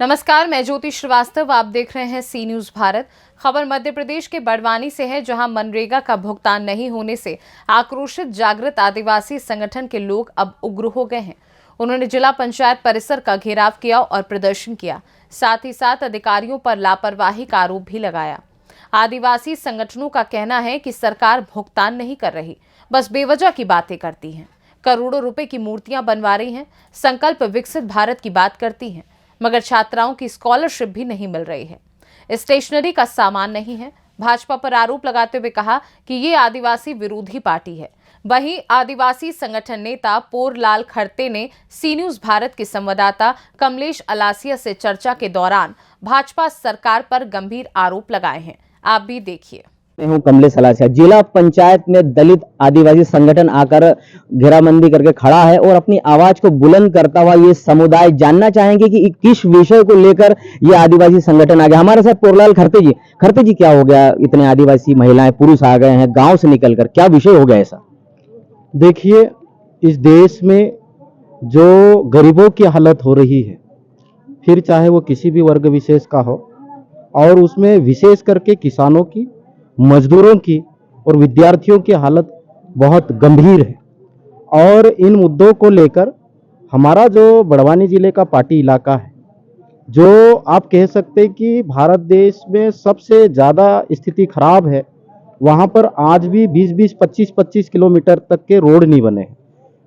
नमस्कार, मैं ज्योति श्रीवास्तव। आप देख रहे हैं सी न्यूज भारत। खबर मध्य प्रदेश के बड़वानी से है, जहां मनरेगा का भुगतान नहीं होने से आक्रोशित जागृत आदिवासी संगठन के लोग अब उग्र हो गए हैं। उन्होंने जिला पंचायत परिसर का घेराव किया और प्रदर्शन किया। साथ ही साथ अधिकारियों पर लापरवाही का आरोप भी लगाया। आदिवासी संगठनों का कहना है कि सरकार भुगतान नहीं कर रही, बस बेवजह की बातें करती है। करोड़ों रुपए की मूर्तियां बनवा रही हैं, संकल्प विकसित भारत की बात करती हैं, मगर छात्राओं की स्कॉलरशिप भी नहीं मिल रही है। स्टेशनरी का सामान नहीं है। भाजपा पर आरोप लगाते हुए कहा कि ये आदिवासी विरोधी पार्टी है। वहीं आदिवासी संगठन नेता पोरलाल खड़ते ने सी न्यूज भारत के संवाददाता कमलेश अलासिया से चर्चा के दौरान भाजपा सरकार पर गंभीर आरोप लगाए हैं। आप भी देखिए। मैं हूं कमलेश अलासिया। जिला पंचायत में दलित आदिवासी संगठन आकर घेराबंदी करके खड़ा है और अपनी आवाज को बुलंद करता हुआ ये समुदाय जानना चाहेंगे कि किस विषय को लेकर ये आदिवासी संगठन आ गया। हमारे साथ पोरलाल खड़ते जी। खड़ते जी, क्या हो गया? इतने आदिवासी महिलाएं पुरुष आ गए हैं गांव से निकलकर, क्या विषय हो गया ऐसा? देखिए, इस देश में जो गरीबों की हालत हो रही है, फिर चाहे वो किसी भी वर्ग विशेष का हो, और उसमें विशेष करके किसानों की, मजदूरों की और विद्यार्थियों की हालत बहुत गंभीर है। और इन मुद्दों को लेकर हमारा जो बड़वानी जिले का पाटी इलाका है, जो आप कह सकते हैं कि भारत देश में सबसे ज़्यादा स्थिति खराब है, वहाँ पर आज भी 20-20, 25-25 किलोमीटर तक के रोड नहीं बने हैं।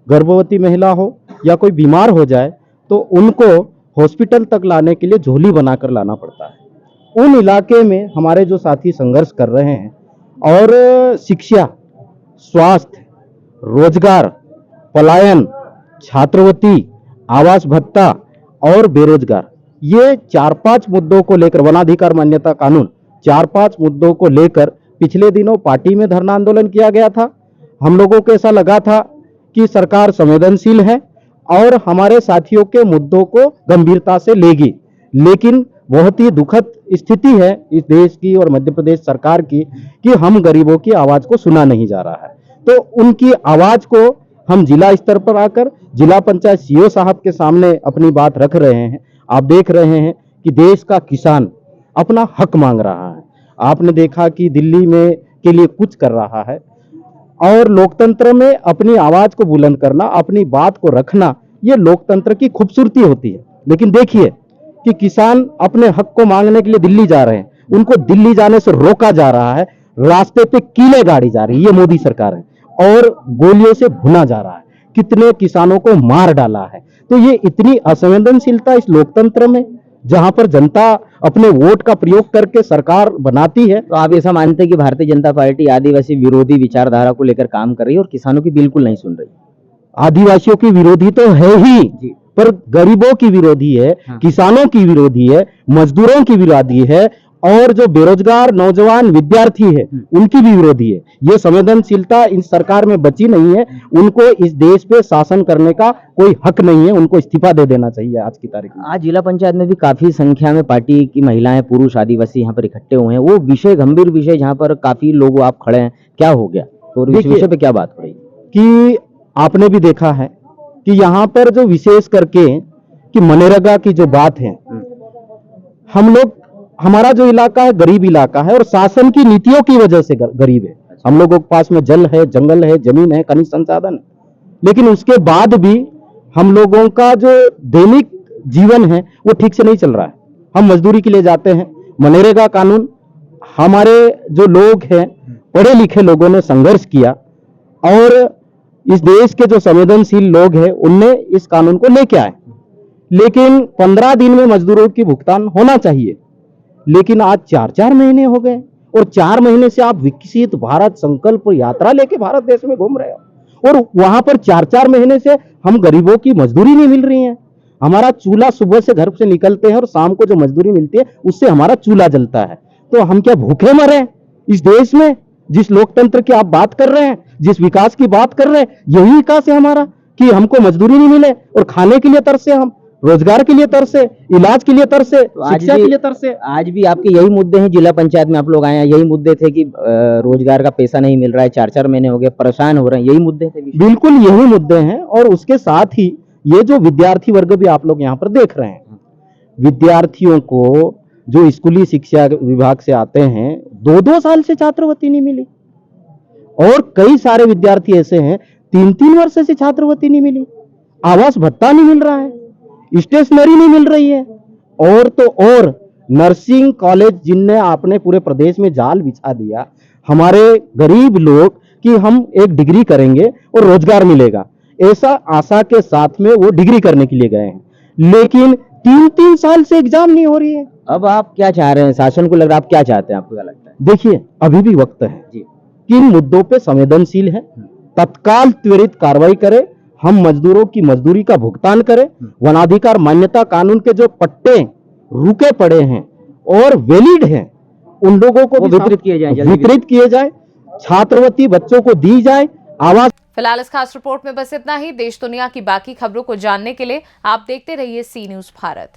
गर्भवती महिला हो या कोई बीमार हो जाए तो उनको हॉस्पिटल तक लाने के लिए झोली बनाकर लाना पड़ता है। उन इलाके में हमारे जो साथी संघर्ष कर रहे हैं, और शिक्षा, स्वास्थ्य, रोजगार, पलायन, छात्रवृत्ति, आवास भत्ता और बेरोजगार, ये 4-5 मुद्दों को लेकर, वनाधिकार मान्यता कानून, 4-5 मुद्दों को लेकर पिछले दिनों पार्टी में धरना आंदोलन किया गया था। हम लोगों को ऐसा लगा था कि सरकार संवेदनशील है और हमारे साथियों के मुद्दों को गंभीरता से लेगी, लेकिन बहुत ही दुखद स्थिति है इस देश की और मध्य प्रदेश सरकार की कि हम गरीबों की आवाज को सुना नहीं जा रहा है। तो उनकी आवाज को हम जिला स्तर पर आकर जिला पंचायत सीओ साहब के सामने अपनी बात रख रहे हैं। आप देख रहे हैं कि देश का किसान अपना हक मांग रहा है। आपने देखा कि दिल्ली में के लिए कुछ कर रहा है, और लोकतंत्र में अपनी आवाज को बुलंद करना, अपनी बात को रखना, ये लोकतंत्र की खूबसूरती होती है। लेकिन देखिए कि किसान अपने हक को मांगने के लिए दिल्ली जा रहे हैं, उनको दिल्ली जाने से रोका जा रहा है। रास्ते पे कीले गाड़ी जा रही है, ये मोदी सरकार है, और गोलियों से भुना जा रहा है। कितने किसानों को मार डाला है। तो ये इतनी असंवेदनशीलता इस लोकतंत्र में, जहां पर जनता अपने वोट का प्रयोग करके सरकार बनाती है। तो आप ऐसा मानते हैं कि भारतीय जनता पार्टी आदिवासी विरोधी विचारधारा को लेकर काम कर रही है और किसानों की बिल्कुल नहीं सुन रही? आदिवासियों की विरोधी तो है ही जी, पर गरीबों की विरोधी है। हाँ। किसानों की विरोधी है, मजदूरों की विरोधी है, और जो बेरोजगार नौजवान विद्यार्थी है उनकी भी विरोधी है। ये संवेदनशीलता इस सरकार में बची नहीं है। उनको इस देश पे शासन करने का कोई हक नहीं है, उनको इस्तीफा दे देना चाहिए आज की तारीख में। आज जिला पंचायत में भी काफी संख्या में पार्टी की महिलाएं, पुरुष, आदिवासी यहाँ पर इकट्ठे हुए हैं। वो विषय, गंभीर विषय, जहाँ पर काफी लोग आप खड़े हैं, क्या हो गया? तो इस विषय पे क्या बात हो रही कि आपने भी देखा है कि यहाँ पर जो विशेष करके कि मनरेगा की जो बात है, हम लोग, हमारा जो इलाका है गरीब इलाका है और शासन की नीतियों की वजह से गरीब है। हम लोगों के पास में जल है, जंगल है, जमीन है, खनिज संसाधन है, लेकिन उसके बाद भी हम लोगों का जो दैनिक जीवन है वो ठीक से नहीं चल रहा है। हम मजदूरी के लिए जाते हैं। मनरेगा कानून, हमारे जो लोग हैं, पढ़े लिखे लोगों ने संघर्ष किया, और इस देश के जो संवेदनशील लोग हैं उनने इस कानून को लेके आए, लेकिन 15 दिन में मजदूरों की भुगतान होना चाहिए, लेकिन आज 4-4 महीने हो गए, और 4 महीने से आप विकसित भारत संकल्प यात्रा लेके भारत देश में घूम रहे हो, और वहां पर 4-4 महीने से हम गरीबों की मजदूरी नहीं मिल रही है। हमारा चूल्हा, सुबह से घर से निकलते हैं और शाम को जो मजदूरी मिलती है उससे हमारा चूल्हा जलता है। तो हम क्या भूखे मरे इस देश में? जिस लोकतंत्र की आप बात कर रहे हैं, जिस विकास की बात कर रहे हैं, यही विकास है हमारा कि हमको मजदूरी नहीं मिले और खाने के लिए तरसे, हम रोजगार के लिए तरसे, इलाज के लिए तरसे, शिक्षा के लिए तरसे। आज भी आपके यही मुद्दे हैं? जिला पंचायत में आप लोग आए हैं, यही मुद्दे थे कि रोजगार का पैसा नहीं मिल रहा है, 4-4 महीने हो गए, परेशान हो रहे हैं, यही मुद्दे थे? बिल्कुल यही मुद्दे हैं। और उसके साथ ही ये जो विद्यार्थी वर्ग भी आप लोग यहाँ पर देख रहे हैं, विद्यार्थियों को जो स्कूली शिक्षा विभाग से आते हैं 2-2 साल से छात्रवृत्ति नहीं मिली, और कई सारे विद्यार्थी ऐसे हैं 3-3 वर्ष से छात्रवृत्ति नहीं मिली, आवास भत्ता नहीं मिल रहा है, स्टेशनरी नहीं मिल रही है, और तो और नर्सिंग कॉलेज जिनने आपने पूरे प्रदेश में जाल बिछा दिया हमारे गरीब लोग कि हम एक डिग्री करेंगे और रोजगार मिलेगा, ऐसा आशा के साथ में वो डिग्री करने के लिए गए हैं, लेकिन 3-3 साल से एग्जाम नहीं हो रही है। अब आप क्या चाह रहे हैं, शासन को लग रहा है, आप क्या चाहते हैं, आपको क्या लगता है? देखिए अभी भी वक्त है जी। किन मुद्दों पे संवेदनशील है, तत्काल त्वरित कार्रवाई करे, हम मजदूरों की मजदूरी का भुगतान करें, वनाधिकार मान्यता कानून के जो पट्टे रुके पड़े हैं और वैलिड हैं उन लोगों को वो भी वितरित किए जाएं, जल्दी वितरित किए जाए, छात्रवृत्ति बच्चों को दी जाए, आवास। फिलहाल इस खास रिपोर्ट में बस इतना ही। देश दुनिया की बाकी खबरों को जानने के लिए आप देखते रहिए सी न्यूज़ भारत।